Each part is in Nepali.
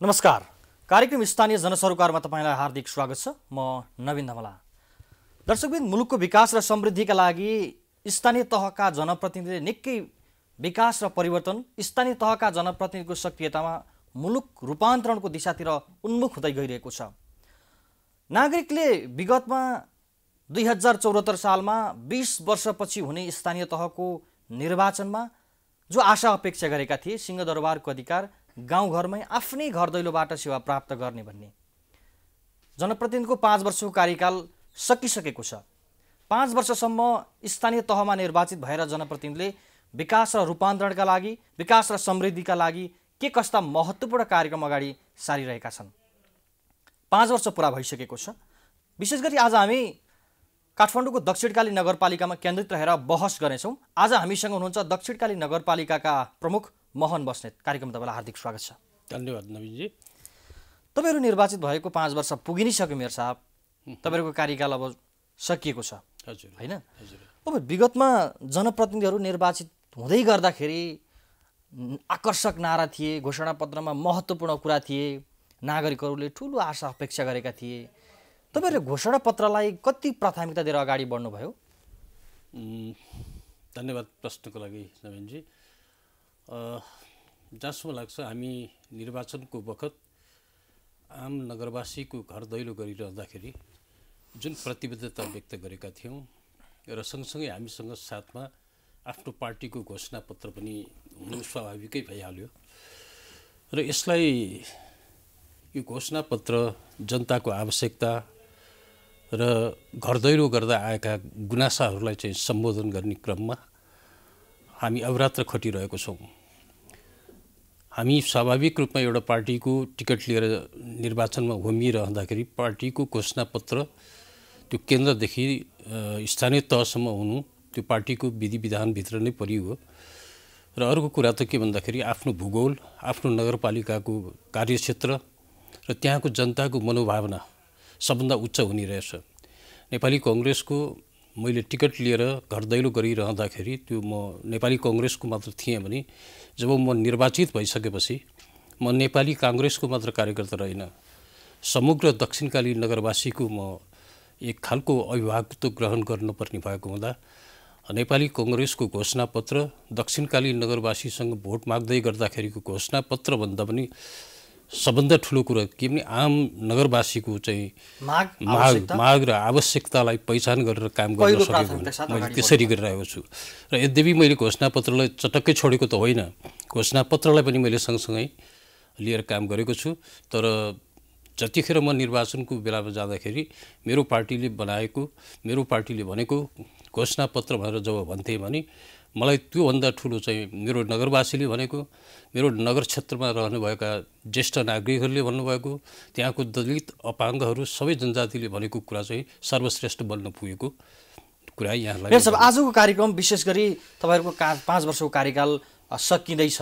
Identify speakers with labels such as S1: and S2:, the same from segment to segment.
S1: नमस्कार। कार्यक्रम स्थानीय जनसरोकारमा तपाईलाई हार्दिक स्वागत छ। म नवीन धमला। दर्शकबिन, मुलुकको विकास र समृद्धिका लागि स्थानीय तहका जनप्रतिनिधिले निकै विकास र परिवर्तन, स्थानीय तहका जनप्रतिनिधिको सक्रियतामा मुलुक रूपान्तरणको दिशातिर उन्मुख हुँदै गइरहेको छ। नागरिकले विगतमा 2074 सालमा 20 वर्षपछि हुने स्थानीय तहको निर्वाचनमा जो आशा अपेक्षा गरेका थिए, सिंहदरबारको अधिकार गाउँघरमै आफ्नै घर दैलोबाट सेवा प्राप्त गर्ने भन्ने, जनप्रतिनिधिको 5 वर्षको कार्यकाल सकिसकेको छ। 5 वर्षसम्म स्थानीय तहमा निर्वाचित भएर जनप्रतिनिधिले विकास र रूपान्तरणका लागि, विकास र समृद्धिका लागि के कस्ता महत्त्वपूर्ण कार्यक्रम अगाडि सारिरहेका छन्। 5 वर्ष पुरा भइसकेको छ। विशेष गरी आज हामी काठमाडौँको दक्षिणकाली नगरपालिकामा केन्द्रित रहेर बहस गर्नेछौँ। आज हामीसँग हुनुहुन्छ दक्षिणकाली नगरपालिकाका प्रमुख मोहन बस्नेत। कार्यक्रम तपाईलाई हार्दिक स्वागत छ।
S2: धन्यवाद नवीनजी।
S1: तपाईहरु निर्वाचित भएको 5 वर्ष पुगि नै सक्यो मेयर साहब। तपाईहरुको कार्यकाल अब सकिएको छ।
S2: हजुर।
S1: हैन?
S2: हजुर।
S1: अब विगतमा जनप्रतिनिधिहरू निर्वाचित हुँदै गर्दाखेरि आकर्षक नारा थिए, घोषणापत्रमा महत्त्वपूर्ण कुरा थिए, नागरिकहरूले ठूलो आशा अपेक्षा गरेका थिए। तपाईहरुले घोषणापत्रलाई कति प्राथमिकता दिएर अगाडि बढ्नुभयो?
S2: धन्यवाद प्रश्नको लागि नवीनजी। जहाँसम्म लाग्छ हामी निर्वाचनको बखत आम नगरवासीको घर दैलो गरिरहँदाखेरि जुन प्रतिबद्धता व्यक्त गरेका थियौँ र सँगसँगै हामीसँग साथमा आफ्नो पार्टीको घोषणापत्र पनि हुनु स्वाभाविकै भइहाल्यो र यसलाई यो घोषणापत्र जनताको आवश्यकता र घर दैलो गर्दा आएका गुनासाहरूलाई चाहिँ सम्बोधन गर्ने क्रममा हामी अवरात्र खटिरहेको छौँ। हामी स्वाभाविक रूपमा एउटा पार्टीको टिकट लिएर निर्वाचनमा होमिरहँदाखेरि पार्टीको घोषणापत्र त्यो केन्द्रदेखि स्थानीय तहसम्म हुनु त्यो पार्टीको विधि विधानभित्र नै परियो र अर्को कुरा त के भन्दाखेरि आफ्नो भूगोल, आफ्नो नगरपालिकाको कार्यक्षेत्र र त्यहाँको जनताको मनोभावना सबभन्दा उच्च हुने रहेछ। नेपाली कांग्रेसको मैले टिकट लिएर घर दैलो गरिरहँदाखेरि त्यो म नेपाली कांग्रेसको मात्र थिएँ भने जब म निर्वाचित भइसकेपछि म नेपाली कांग्रेसको मात्र कार्यकर्ता रहेन, समग्र दक्षिणकाली नगरवासीको म एक खालको अभिभावकत्व ग्रहण गर्नुपर्ने भएको हुँदा नेपाली कांग्रेसको घोषणापत्र दक्षिणकाली नगरवासीसँग भोट माग्दै गर्दाखेरिको घोषणापत्र भन्दा पनि सबभन्दा ठुलो कुरा के भने आम नगरवासीको चाहिँ माग र आवश्यकतालाई पहिचान गरेर काम गर्न सकेको मैले त्यसरी गरिरहेको छु र यद्यपि मैले घोषणापत्रलाई चटक्कै छोडेको त होइन, घोषणापत्रलाई पनि मैले सँगसँगै लिएर काम गरेको छु। तर जतिखेर म निर्वाचनको बेलामा जाँदाखेरि मेरो पार्टीले बनाएको, मेरो पार्टीले भनेको घोषणापत्र भनेर जब भन्थे भने मलाई त्योभन्दा ठुलो चाहिँ मेरो नगरवासीले भनेको, मेरो नगर क्षेत्रमा रहनुभएका ज्येष्ठ नागरिकहरूले भन्नुभएको, त्यहाँको दलित अपाङ्गहरू सबै जनजातिले भनेको कुरा चाहिँ सर्वश्रेष्ठ बन्न पुगेको कुरा यहाँलाई।
S1: आजको कार्यक्रम विशेष गरी तपाईहरुको 5 वर्षको कार्यकाल सकिँदैछ।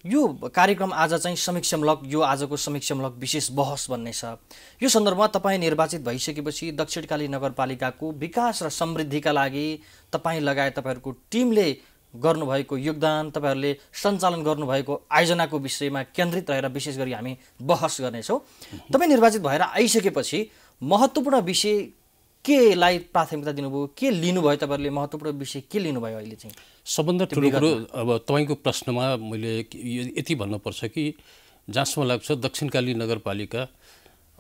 S1: यो कार्यक्रम आज चाहिँ समीक्षामूलक, यो आजको समीक्षामूलक विशेष बहस बन्ने छ। यो सन्दर्भमा तपाईँ निर्वाचित भइसकेपछि दक्षिणकाली नगरपालिकाको विकास र समृद्धिका लागि तपाईँ लगायत तपाईहरुको टिमले गर्नुभएको योगदान, तपाईहरुले सञ्चालन गर्नुभएको आयोजनाको विषयमा केन्द्रित रहेर विशेष गरी हामी बहस गर्नेछौँ। तपाईँ निर्वाचित भएर आइसकेपछि महत्त्वपूर्ण विषय केलाई प्राथमिकता दिनुभयो, के लिनुभयो? तपाईहरुले महत्त्वपूर्ण विषय के लिनुभयो अहिले चाहिँ?
S2: सबभन्दा ठुलो कुरो अब तपाईँको प्रश्नमा मैले यति भन्नुपर्छ कि जहाँसम्म लाग्छ दक्षिणकाली नगरपालिका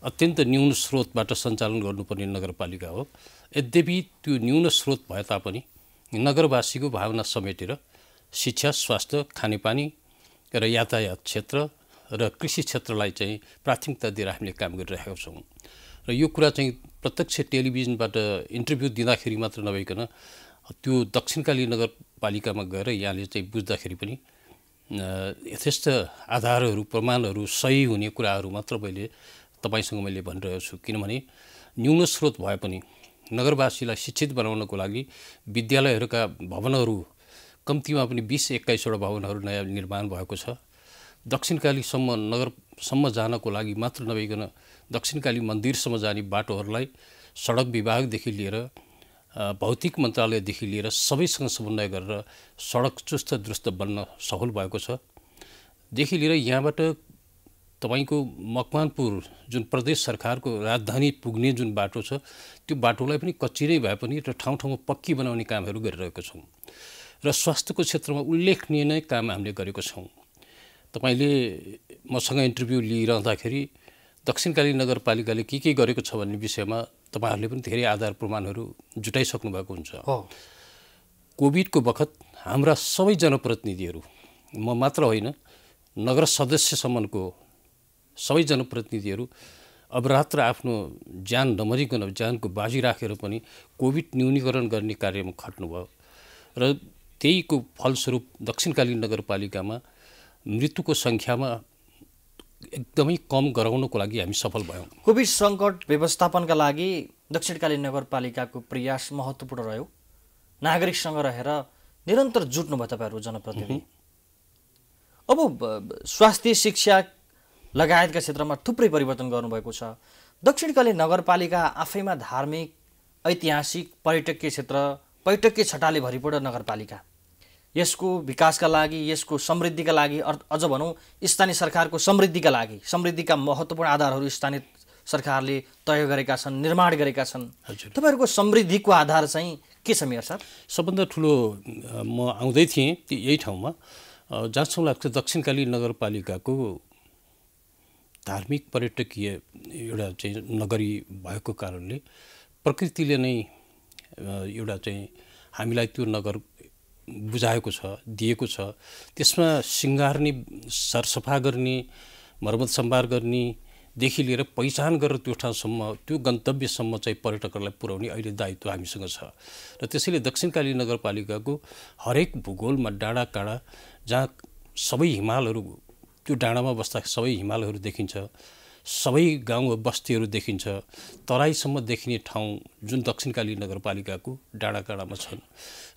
S2: अत्यन्त न्यून स्रोतबाट सञ्चालन गर्नुपर्ने नगरपालिका हो। यद्यपि त्यो न्यून स्रोत भए तापनि नगरवासीको भावना समेटेर शिक्षा, स्वास्थ्य, खानेपानी र यातायात क्षेत्र र कृषि क्षेत्रलाई चाहिँ प्राथमिकता दिएर हामीले काम गरिरहेका छौँ र यो कुरा चाहिँ प्रत्यक्ष टेलिभिजनबाट इन्टरभ्यू दिँदाखेरि मात्र नभइकन त्यो दक्षिणकाली नगरपालिकामा गएर यहाँले चाहिँ बुझ्दाखेरि पनि यथेष्ट आधारहरू, प्रमाणहरू, सही हुने कुराहरू मात्र तपाईसँग मैले भनिरहेको छु। किनभने न्यून स्रोत भए पनि नगरवासीलाई शिक्षित बनाउनको लागि विद्यालयहरूका भवनहरू कम्तीमा पनि 20-21वटा भवनहरू नयाँ निर्माण भएको छ। दक्षिणकालीसम्म नगरसम्म जानको लागि मात्र नभइकन दक्षिणकाली मन्दिरसम्म जाने बाटोहरूलाई सडक विभागदेखि लिएर भौतिक मन्त्रालयदेखि लिएर सबैसँग समन्वय गरेर सडक चुस्त दुरुस्त बन्न सफल भएको छ। देखि लिएर यहाँबाट तपाईँको मकवानपुर जुन प्रदेश सरकारको राजधानी पुग्ने जुन बाटो छ त्यो बाटोलाई पनि कच्ची नै भए पनि र ठाउँ ठाउँमा पक्की बनाउने कामहरू गरिरहेको छौँ र स्वास्थ्यको क्षेत्रमा उल्लेखनीय नै काम हामीले गरेको छौँ। तपाईँले मसँग इन्टरभ्यू लिइरहँदाखेरि दक्षिणकाली नगरपालिकाले के गरेको छ भन्ने विषयमा तपाईँहरूले पनि धेरै आधार प्रमाणहरू जुटाइसक्नु भएको हुन्छ। कोभिडको बखत हाम्रा सबै जनप्रतिनिधिहरू, म मात्र होइन, नगर सदस्यसम्मको सबै जनप्रतिनिधिहरू अवरात्र आफ्नो ज्यान नमरिकन ज्यानको बाजी राखेर पनि कोभिड न्यूनीकरण गर्ने कार्यमा खट्नुभयो र त्यहीको फलस्वरूप दक्षिणकाली नगरपालिकामा मृत्युको सङ्ख्यामा एकदमै कम गराउनको लागि हामी सफल भयौँ।
S1: कोभिड सङ्कट व्यवस्थापनका लागि दक्षिणकाली नगरपालिकाको प्रयास महत्त्वपूर्ण रह्यो। नागरिकसँग रहेर निरन्तर जुट्नुभयो तपाईँहरू जनप्रतिनिधि। अब स्वास्थ्य, शिक्षा लगायतका क्षेत्रमा थुप्रै परिवर्तन गर्नुभएको छ। दक्षिणकाली नगरपालिका आफैमा धार्मिक, ऐतिहासिक, पर्यटकीय क्षेत्र, पर्यटकीय छटाले भरिपूर्ण नगरपालिका। यसको विकासका लागि, यसको समृद्धिका लागि, अझ भनौँ स्थानीय सरकारको समृद्धिका लागि, समृद्धिका महत्त्वपूर्ण आधारहरू स्थानीय सरकारले तय गरेका छन्, निर्माण गरेका छन्। तपाईँहरूको समृद्धिको आधार चाहिँ के छ मेयर साहब?
S2: सबभन्दा ठुलो म आउँदै थिएँ यही ठाउँमा, जहाँसम्म लाग्छ दक्षिणकाली नगरपालिकाको धार्मिक पर्यटकीय एउटा चाहिँ नगरी भएको कारणले प्रकृतिले नै एउटा चाहिँ हामीलाई त्यो नगर बुझाएको छ, दिएको छ। त्यसमा सिँगार्ने, सरसफा गर्ने, मर्मत सम्भार गर्नेदेखि लिएर पहिचान गरेर त्यो ठाउँसम्म, त्यो गन्तव्यसम्म चाहिँ पर्यटकहरूलाई पुर्याउने अहिले दायित्व हामीसँग छ। र त्यसैले दक्षिणकाली नगरपालिकाको हरेक भूगोलमा डाँडा काँडा, जहाँ सबै हिमालहरू, त्यो डाँडामा बस्दा सबै हिमालहरू देखिन्छ, सबै गाउँ बस्तीहरू देखिन्छ, तराईसम्म देखिने ठाउँ जुन दक्षिणकाली नगरपालिकाको डाँडाकाँडामा छन्।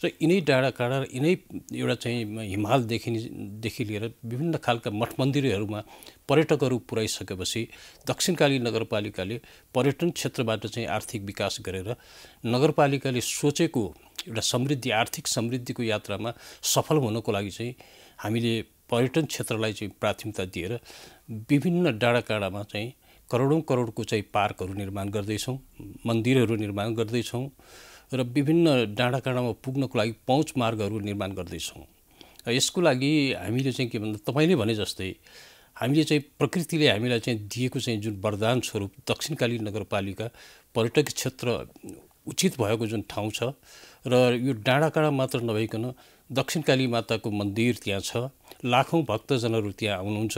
S2: र यिनै डाँडाकाँडा र यिनै एउटा चाहिँ हिमाल देखि लिएर विभिन्न खालका मठ मन्दिरहरूमा पर्यटकहरू पुर्याइसकेपछि दक्षिणकाली नगरपालिकाले पर्यटन क्षेत्रबाट चाहिँ आर्थिक विकास गरेर नगरपालिकाले सोचेको एउटा समृद्धि, आर्थिक समृद्धिको यात्रामा सफल हुनको लागि चाहिँ हामीले पर्यटन क्षेत्रलाई चाहिँ प्राथमिकता दिएर विभिन्न डाँडाकाँडामा चाहिँ करोडौँ करोडको चाहिँ पार्कहरू निर्माण गर्दैछौँ, मन्दिरहरू निर्माण गर्दैछौँ र विभिन्न डाँडाकाँडामा पुग्नको लागि पहुँच मार्गहरू निर्माण गर्दैछौँ। यसको लागि हामीले चाहिँ के भन्दा तपाईँले भने जस्तै हामीले चाहिँ प्रकृतिले हामीलाई चाहिँ दिएको चाहिँ जुन वरदान स्वरूप दक्षिणकाली नगरपालिका पर्यटक क्षेत्र उचित भएको जुन ठाउँ छ र यो डाँडाकाँडा मात्र नभइकन दक्षिणकाली माताको मन्दिर त्यहाँ छ, लाखौँ भक्तजनहरू त्यहाँ आउनुहुन्छ,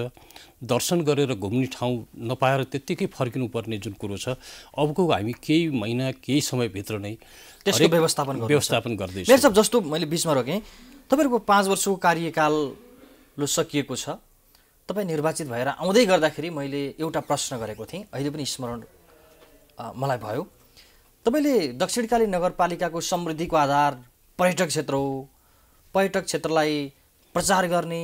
S2: दर्शन गरेर घुम्ने ठाउँ नपाएर त्यत्तिकै फर्किनुपर्ने जुन कुरो छ, अबको हामी केही महिना केही समयभित्र नै
S1: त्यसको व्यवस्थापन
S2: गर्दैछौँ।
S1: मेयर साहब, जस्तो मैले बिचमा रोकेँ, तपाईँहरूको 5 वर्षको कार्यकाल सकिएको छ। तपाईँ निर्वाचित भएर आउँदै गर्दाखेरि मैले एउटा प्रश्न गरेको थिएँ, अहिले पनि स्मरण मलाई भयो। तपाईँले दक्षिणकाली नगरपालिकाको समृद्धिको आधार पर्यटक क्षेत्र हो, पर्यटक क्षेत्रलाई प्रचार गर्ने,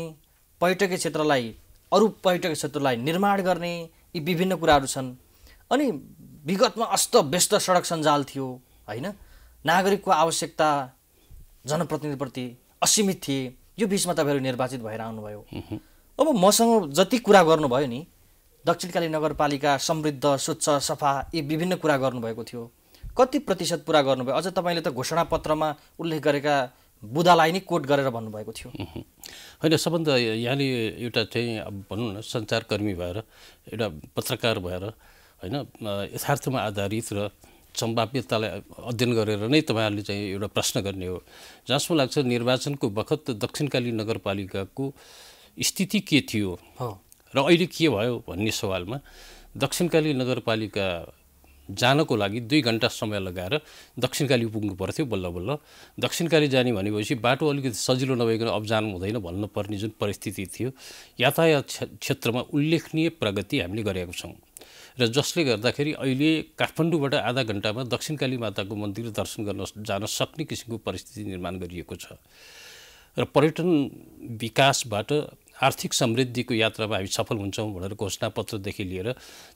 S1: पर्यटकीय क्षेत्रलाई, अरू पर्यटक क्षेत्रलाई निर्माण गर्ने, यी विभिन्न कुराहरू छन्। अनि विगतमा अस्तव्यस्त सडक सञ्जाल थियो होइन, नागरिकको आवश्यकता जनप्रतिनिधिप्रति असीमित थिए। यो बिचमा तपाईँहरू निर्वाचित भएर आउनुभयो। अब मसँग जति कुरा गर्नुभयो नि, दक्षिणकाली नगरपालिका समृद्ध, स्वच्छ, सफा, यी विभिन्न कुरा गर्नुभएको थियो, कति प्रतिशत पुरा गर्नुभयो? अझ तपाईँले त घोषणापत्रमा उल्लेख गरेका बुदालाई नै कोट गरेर भन्नुभएको थियो।
S2: होइन, सबभन्दा यहाँले एउटा चाहिँ अब भनौँ न सञ्चारकर्मी भएर, एउटा पत्रकार भएर होइन, यथार्थमा आधारित र सम्भाव्यतालाई अध्ययन गरेर नै तपाईँहरूले चाहिँ एउटा प्रश्न गर्ने हो। जहाँसम्म लाग्छ निर्वाचनको बखत दक्षिणकाली नगरपालिकाको स्थिति के थियो र अहिले के भयो भन्ने सवालमा दक्षिणकाली नगरपालिका जानको लागि 2 घण्टा समय लगाएर दक्षिणकाली पुग्नु पर्थ्यो बल्ल बल्ल। दक्षिणकाली जाने भनेपछि बाटो अलिकति सजिलो नभइकन अब जानु हुँदैन भन्नुपर्ने जुन परिस्थिति थियो, यातायात क्षेत्रमा उल्लेखनीय प्रगति हामीले गरेका छौँ र जसले गर्दाखेरि अहिले काठमाडौँबाट आधा घण्टामा दक्षिणकाली माताको मन्दिर दर्शन गर्न जान सक्ने किसिमको परिस्थिति निर्माण गरिएको छ। र पर्यटन विकासबाट आर्थिक समृद्धिको यात्रामा हामी सफल हुन्छौँ भनेर घोषणापत्रदेखि लिएर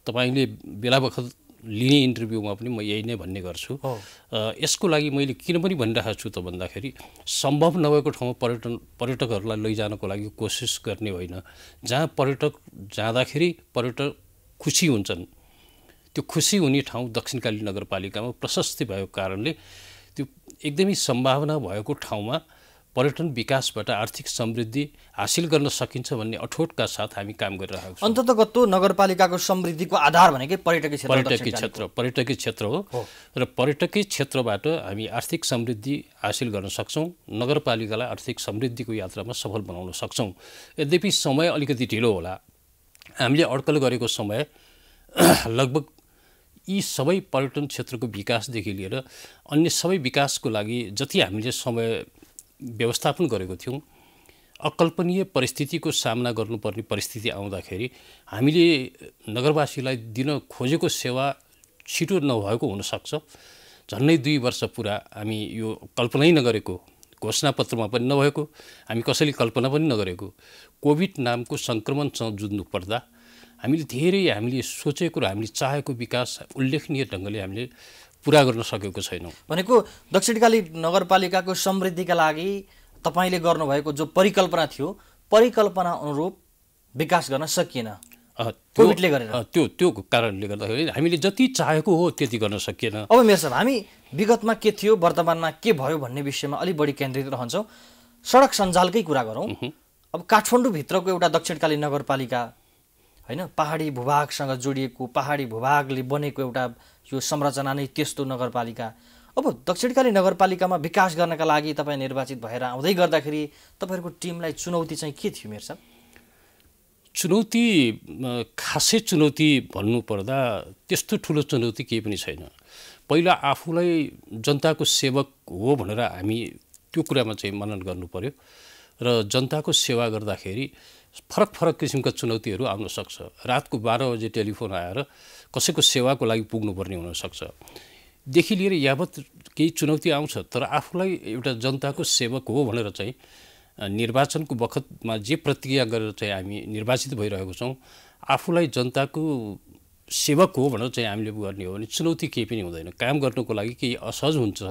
S2: तपाईँले बेला बखत लिने इन्टरभ्यूमा पनि म यही नै भन्ने गर्छु। यसको लागि मैले किन पनि भनिरहेको छु त भन्दाखेरि सम्भव नभएको ठाउँमा पर्यटकहरूलाई लैजानको लागि कोसिस गर्ने होइन। जहाँ पर्यटक जाँदाखेरि पर्यटक खुसी हुन्छन्, त्यो खुसी हुने ठाउँ दक्षिणकाली नगरपालिकामा प्रशस्त भएको कारणले त्यो एकदमै सम्भावना भएको ठाउँमा पर्यटन विकासबाट आर्थिक समृद्धि हासिल गर्न सकिन्छ भन्ने अठोटका साथ हामी काम गरिरहेका छौँ।
S1: अन्ततगत नगरपालिकाको समृद्धिको आधार भनेकै पर्यटकीय
S2: क्षेत्र हो र पर्यटकीय क्षेत्रबाट हामी आर्थिक समृद्धि हासिल गर्न सक्छौँ, नगरपालिकालाई आर्थिक समृद्धिको यात्रामा सफल बनाउन सक्छौँ। यद्यपि समय अलिकति ढिलो होला। हामीले अड्कल गरेको समय लगभग यी सबै पर्यटन क्षेत्रको विकासदेखि लिएर अन्य सबै विकासको लागि जति हामीले समय व्यवस्थापन गरेको थियौँ, अकल्पनीय परिस्थितिको सामना गर्नुपर्ने परिस्थिति आउँदाखेरि हामीले नगरवासीलाई दिन खोजेको सेवा छिटो नभएको हुनसक्छ। झन्डै 2 वर्ष पुरा हामी यो कल्पनै नगरेको, घोषणापत्रमा पनि नभएको, हामी कसैले कल्पना पनि नगरेको कोभिड नामको सङ्क्रमणसँग जुझ्नु पर्दा हामीले सोचेको र हामीले चाहेको विकास उल्लेखनीय ढङ्गले हामीले पुरा गर्न सकेको छैनौँ।
S1: भनेको दक्षिणकाली नगरपालिकाको समृद्धिका लागि तपाईँले गर्नुभएको जो परिकल्पना थियो, परिकल्पना अनुरूप विकास गर्न सकिएन कोभिडले गरेर।
S2: त्यो कारणले गर्दाखेरि हामीले जति चाहेको हो त्यति गर्न सकिएन।
S1: अब मेयर साहब, हामी विगतमा के थियो, वर्तमानमा के भयो भन्ने विषयमा अलिक बढी केन्द्रित रहन्छौँ। सडक सञ्जालकै कुरा गरौँ। अब काठमाडौँभित्रको एउटा दक्षिणकाली नगरपालिका होइन, पहाडी भूभागसँग जोडिएको, पहाडी भूभागले बनेको एउटा यो संरचना नै त्यस्तो नगरपालिका। अब दक्षिणकाली नगरपालिकामा विकास गर्नका लागि तपाईँ निर्वाचित भएर आउँदै गर्दाखेरि तपाईँहरूको टिमलाई चुनौती चाहिँ के थियो मेयर साहब?
S2: चुनौती खासै चुनौती भन्नुपर्दा त्यस्तो ठुलो चुनौती केही पनि छैन। पहिला आफूलाई जनताको सेवक हो भनेर हामी त्यो कुरामा चाहिँ मनन गर्नु पर्यो र जनताको सेवा गर्दाखेरि फरक किसिमका चुनौतीहरू आउन सक्छ। रातको 12 बजे टेलिफोन आएर कसैको सेवाको लागि पुग्नुपर्ने हुनसक्छ देखि लिएर यावत केही चुनौती आउँछ। तर आफूलाई एउटा जनताको सेवक हो भनेर चाहिँ निर्वाचनको बखतमा जे प्रतिज्ञा गरेर चाहिँ हामी निर्वाचित भइरहेको छौँ, आफूलाई जनताको सेवक हो भनेर चाहिँ हामीले गर्ने हो भने चुनौती केही पनि हुँदैन। काम गर्नुको लागि केही असहज हुन्छ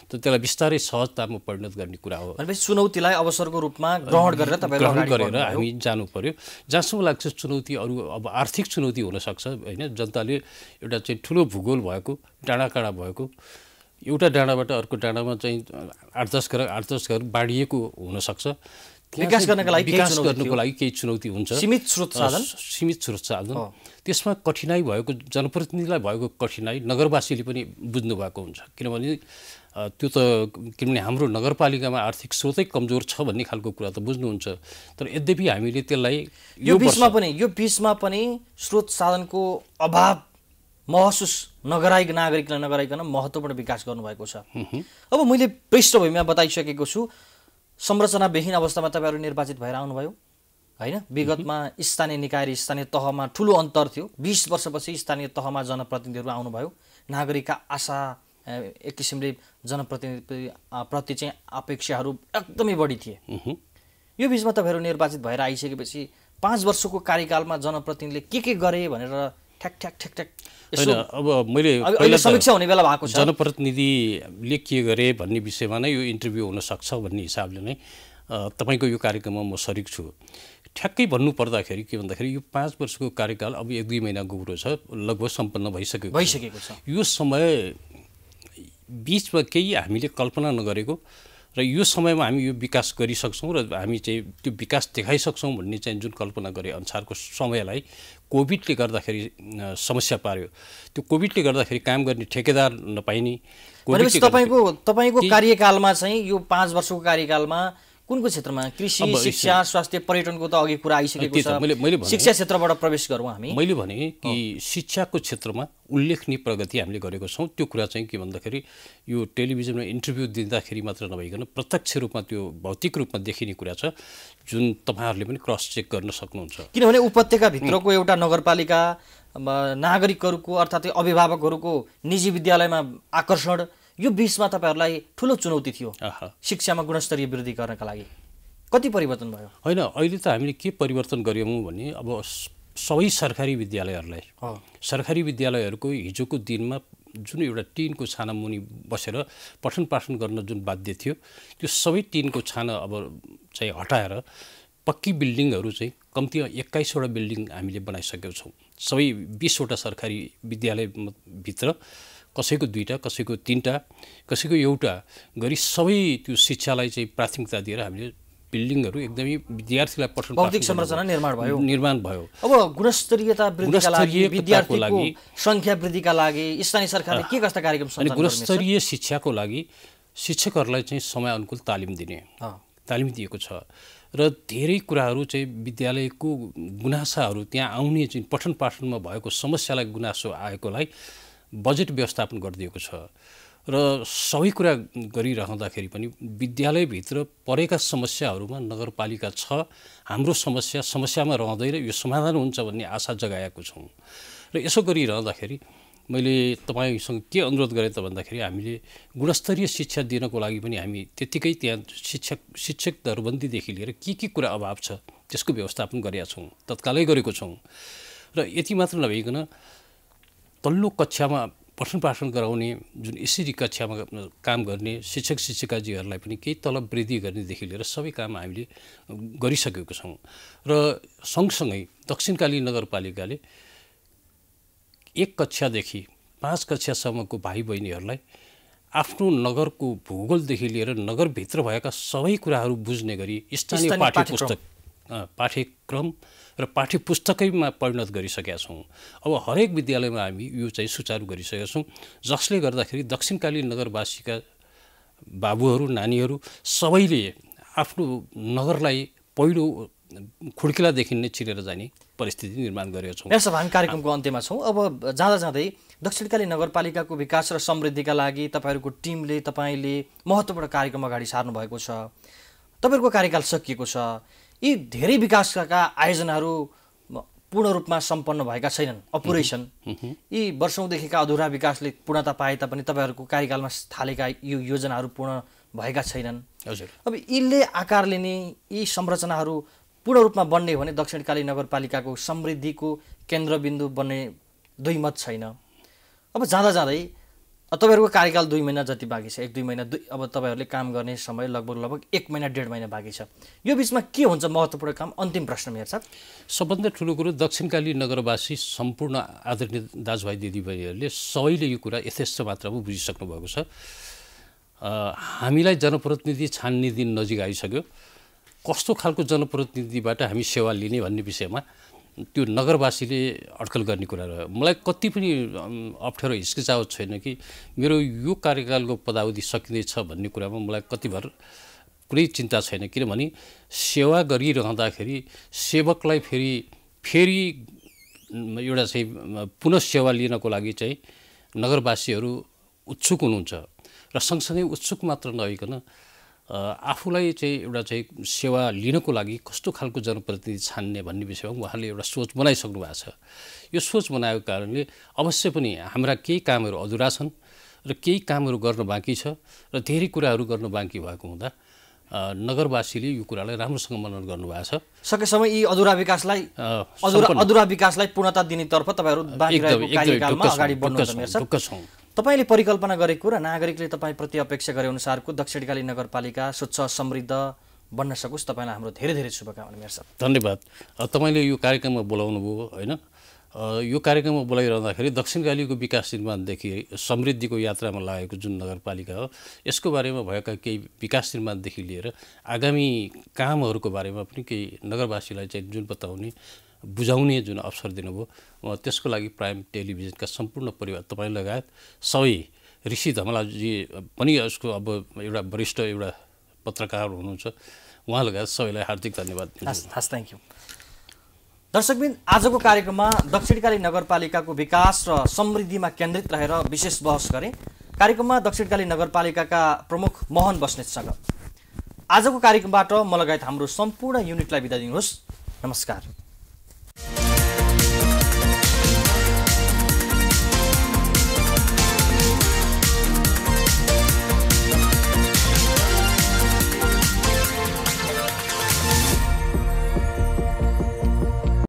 S2: त त्यसलाई बिस्तारै सहजतामा परिणत गर्ने कुरा हो।
S1: भनेपछि चुनौतीलाई अवसरको रूपमा ग्रहण गरेर
S2: हामी जानु पर्यो। जहाँसम्म लाग्छ चुनौती अरू अब आर्थिक चुनौती हुनसक्छ होइन। जनताले एउटा चाहिँ ठुलो भूगोल भएको, डाँडाकाँडा भएको, एउटा डाँडाबाट अर्को डाँडामा चाहिँ 8-10 घर बाँडिएको हुनसक्छ।
S1: विकास गर्नको
S2: लागि केही चुनौती हुन्छ।
S1: सीमित स्रोत
S2: साधन त्यसमा कठिनाइ भएको, जनप्रतिनिधिलाई भएको कठिनाइ नगरवासीले पनि बुझ्नु भएको हुन्छ। किनभने हाम्रो नगरपालिकामा आर्थिक स्रोतै कमजोर छ भन्ने खालको कुरा त बुझ्नुहुन्छ। तर यद्यपि हामीले त्यसलाई
S1: यो बिचमा पनि स्रोत साधनको अभाव महसुस नगराइकन महत्त्वपूर्ण विकास गर्नुभएको छ। अब मैले पृष्ठभूमिमा बताइसकेको छु, संरचनाविहीन अवस्थामा तपाईँहरू निर्वाचित भएर आउनुभयो होइन। विगतमा स्थानीय निकाय र स्थानीय तहमा ठुलो अन्तर थियो। 20 वर्षपछि स्थानीय तहमा जनप्रतिनिधिहरू आउनुभयो। नागरिकका आशा एक किसिमले जनप्रतिनिधिप्रति चाहिँ अपेक्षाहरू एकदमै बढी थिए। यो बिचमा तपाईँहरू निर्वाचित भएर आइसकेपछि 5 वर्षको कार्यकालमा जनप्रतिनिधिले के गरे भनेर ठ्याक
S2: होइन। अब मैले
S1: समीक्षा हुने बेला भएको छ।
S2: जनप्रतिनिधिले के गरे भन्ने विषयमा नै यो इन्टरभ्यू हुनसक्छ भन्ने हिसाबले नै तपाईँको यो कार्यक्रममा म सरिक छु। ठ्याक्कै भन्नुपर्दाखेरि के भन्दाखेरि यो 5 वर्षको कार्यकाल अब 1-2 महिनाको कुरो छ, लगभग सम्पन्न भइसकेको छ। यो समय बिचमा केही हामीले कल्पना नगरेको र यो समयमा हामी यो विकास गरिसक्छौँ र हामी चाहिँ त्यो विकास देखाइसक्छौँ भन्ने चाहिँ जुन कल्पना गरे अनुसारको समयलाई कोभिडले गर्दाखेरि समस्या पार्यो। त्यो कोभिडले गर्दाखेरि काम गर्ने ठेकेदार नपाइने।
S1: तपाईँको कार्यकालमा चाहिँ यो 5 वर्षको कार्यकालमा कुन क्षेत्रमा, कृषि, शिक्षा, स्वास्थ्य, पर्यटनको त अघि कुरा आइसकेको छ। शिक्षा क्षेत्रबाट प्रवेश गरौँ हामी।
S2: मैले भने कि शिक्षाको क्षेत्रमा उल्लेखनीय प्रगति हामीले गरेको छौँ। त्यो कुरा चाहिँ के भन्दाखेरि यो टेलिभिजनमा इन्टरभ्यू दिँदाखेरि मात्र नभइकन प्रत्यक्ष रूपमा त्यो भौतिक रूपमा देखिने कुरा छ, जुन तपाईँहरूले पनि क्रस चेक गर्न सक्नुहुन्छ।
S1: किनभने उपत्यकाभित्रको एउटा नगरपालिका नागरिकहरूको अर्थात् अभिभावकहरूको निजी विद्यालयमा आकर्षण, यो बिचमा तपाईँहरूलाई ठुलो चुनौती थियो शिक्षामा गुणस्तरीय वृद्धि गर्नका लागि। कति परिवर्तन भयो?
S2: होइन, अहिले त हामीले के परिवर्तन गऱ्यौँ भने अब सबै सरकारी विद्यालयहरूलाई सरकारी विद्यालयहरूको हिजोको दिनमा जुन एउटा टिनको छाना मुनि बसेर पठन पाठन गर्न जुन बाध्य थियो त्यो सबै टिनको छाना अब चाहिँ हटाएर पक्की बिल्डिङहरू चाहिँ कम्ती 21वटा बिल्डिङ हामीले बनाइसकेका छौँ। सबै 20वटा सरकारी विद्यालयभित्र कसैको 2टा कसैको 3टा कसैको एउटा गरी सबै त्यो शिक्षालाई चाहिँ प्राथमिकता दिएर हामीले बिल्डिङहरू एकदमै विद्यार्थीलाई पठन
S1: भौतिक संरचना निर्माण भयो। अब गुणस्तरीयता वृद्धिका लागि विद्यार्थीको संख्या वृद्धिका लागि स्थानीय सरकारले के कस्ता कार्यक्रम
S2: अनि गुणस्तरीय शिक्षाको लागि शिक्षकहरूलाई चाहिँ समय अनुकूल तालिम दिएको छ र धेरै कुराहरू चाहिँ विद्यालयको गुनासाहरू त्यहाँ आउने चाहिँ पठन पाठनमा भएको समस्यालाई गुनासो आएकोलाई बजेट व्यवस्थापन गरिदिएको छ र सबै कुरा गरिरहँदाखेरि पनि विद्यालयभित्र परेका समस्याहरूमा नगरपालिका छ, हाम्रो समस्यामा रहँदैन, यो समाधान हुन्छ भन्ने आशा जगाएको छौँ। र यसो गरिरहँदाखेरि मैले तपाईँसँग के अनुरोध गरेँ त भन्दाखेरि हामीले गुणस्तरीय शिक्षा दिनको लागि पनि हामी त्यतिकै त्यहाँ शिक्षक दरबन्दीदेखि लिएर के कुरा अभाव छ त्यसको व्यवस्थापन गरेका छौँ, तत्कालै गरेको छौँ। र यति मात्र नभइकन तल्लो कक्षामा पठन पाठन गराउने जुन यसरी कक्षामा काम गर्ने शिक्षक शिक्षिकाजीहरूलाई पनि केही तलब वृद्धि गर्नेदेखि लिएर सबै काम हामीले गरिसकेको छौँ। र सँगसँगै दक्षिणकाली नगरपालिकाले 1 कक्षादेखि 5 कक्षासम्मको भाइ बहिनीहरूलाई आफ्नो नगरको भूगोलदेखि लिएर नगरभित्र भएका सबै कुराहरू बुझ्ने गरी स्थानीय पाठ्यक्रम र पाठ्यपुस्तकैमा परिणत गरिसकेका छौँ। अब हरेक विद्यालयमा हामी यो चाहिँ सुचारू गरिसकेका छौँ, जसले गर्दाखेरि दक्षिणकाली नगरवासीका बाबुहरू नानीहरू सबैले आफ्नो नगरलाई पहिलो खुड्किलादेखि नै चिनेर जाने परिस्थिति निर्माण गरेका छौँ।
S1: यसो हामी कार्यक्रमको अन्त्यमा छौँ। अब जाँदा जाँदै दक्षिणकाली नगरपालिकाको विकास र समृद्धिका लागि तपाईँहरूको टिमले तपाईँले महत्त्वपूर्ण कार्यक्रम अगाडि सार्नु भएको छ। तपाईँहरूको कार्यकाल सकिएको छ। यी धेरै विकासका आयोजनाहरू पूर्ण रूपमा सम्पन्न भएका छैनन्, अपुरै छन्। यी वर्षौँदेखिका अधुरा विकासले पूर्णता पाए तापनि तपाईँहरूको कार्यकालमा थालेका यो योजनाहरू पूर्ण भएका छैनन्।
S2: हजुर,
S1: अब यिनले आकार लिने यी संरचनाहरू पूर्ण रूपमा बन्ने भने दक्षिणकाली नगरपालिकाको समृद्धिको केन्द्रबिन्दु बन्ने दुई मत छैन। अब जाँदा जाँदै तपाईँहरूको कार्यकाल 2 महिना जति बाँकी छ, 1-2 महिना अब तपाईँहरूले काम गर्ने समय लगभग 1 महिना 1.5 महिना बाँकी छ। यो बिचमा के हुन्छ महत्त्वपूर्ण काम? अन्तिम प्रश्न मेयर साहब,
S2: सबभन्दा ठुलो कुरो दक्षिणकाली नगरवासी सम्पूर्ण आदरणीय दाजुभाइ दिदीबहिनीहरूले सबैले यो कुरा यथेष्ट मात्रामा बुझिसक्नु भएको छ। हामीलाई जनप्रतिनिधि छान्ने दिन नजिक आइसक्यो। कस्तो खालको जनप्रतिनिधिबाट हामी सेवा लिने भन्ने विषयमा त्यो नगरवासीले अड्कल गर्ने कुरा रह्यो। मलाई कति पनि अप्ठ्यारो हिचकिचावट छैन कि मेरो यो कार्यकालको पदावधि सकिँदैछ भन्ने कुरामा मलाई कतिभर कुनै चिन्ता छैन, किनभने सेवा गरिरहँदाखेरि सेवकलाई फेरि एउटा चाहिँ पुनः सेवा लिनको लागि चाहिँ नगरवासीहरू उत्सुक हुनुहुन्छ र सँगसँगै उत्सुक मात्र नभइकन आफूलाई चाहिँ एउटा चाहिँ सेवा लिनको लागि कस्तो खालको जनप्रतिनिधि छान्ने भन्ने विषयमा उहाँले एउटा सोच बनाइसक्नु भएको छ। यो सोच बनाएको कारणले अवश्य पनि हाम्रा केही कामहरू अधुरा छन् र केही कामहरू गर्न बाँकी छ र धेरै कुराहरू गर्न बाँकी भएको हुँदा नगरवासीले यो कुरालाई राम्रोसँग मनन गर्नुभएको छ।
S1: सकेसम्म यी अधुरा विकासलाई पूर्णता दिनेतर्फ तपाईँहरू बाँकी रहेको कार्यकालमा अगाडि बढ्नुहुन्छ। तपाईँले परिकल्पना गरेको र नागरिकले तपाईँप्रति अपेक्षा गरे अनुसारको दक्षिणकाली नगरपालिका स्वच्छ समृद्ध बन्न सकोस्। तपाईँलाई हाम्रो धेरै धेरै शुभकामना मेयर साहब।
S2: धन्यवाद। तपाईँले यो कार्यक्रममा बोलाउनु भयो होइन। यो कार्यक्रममा बोलाइरहँदाखेरि दक्षिणकालीको विकास निर्माणदेखि समृद्धिको यात्रामा लागेको जुन नगरपालिका हो यसको बारेमा भएका केही विकास निर्माणदेखि लिएर आगामी कामहरूको बारेमा पनि केही नगरवासीलाई चाहिँ जुन बताउने बुझाउने जुन अवसर दिनुभयो त्यसको लागि प्राइम टेलिभिजनका सम्पूर्ण परिवार तपाईँ लगायत सबै ऋषि धमलाजी पनि यसको अब एउटा वरिष्ठ एउटा पत्रकार हुनुहुन्छ, उहाँ लगायत सबैलाई हार्दिक धन्यवाद।
S1: हस्, थ्याङ्क यू। दर्शकबिन, आजको कार्यक्रममा दक्षिणकाली नगरपालिकाको विकास र समृद्धिमा केन्द्रित रहेर विशेष बहस गरे। कार्यक्रममा दक्षिणकाली नगरपालिकाका प्रमुख मोहन बस्नेतसँग। आजको कार्यक्रमबाट म लगायत हाम्रो सम्पूर्ण युनिटलाई बिदा दिनुहोस्। नमस्कार।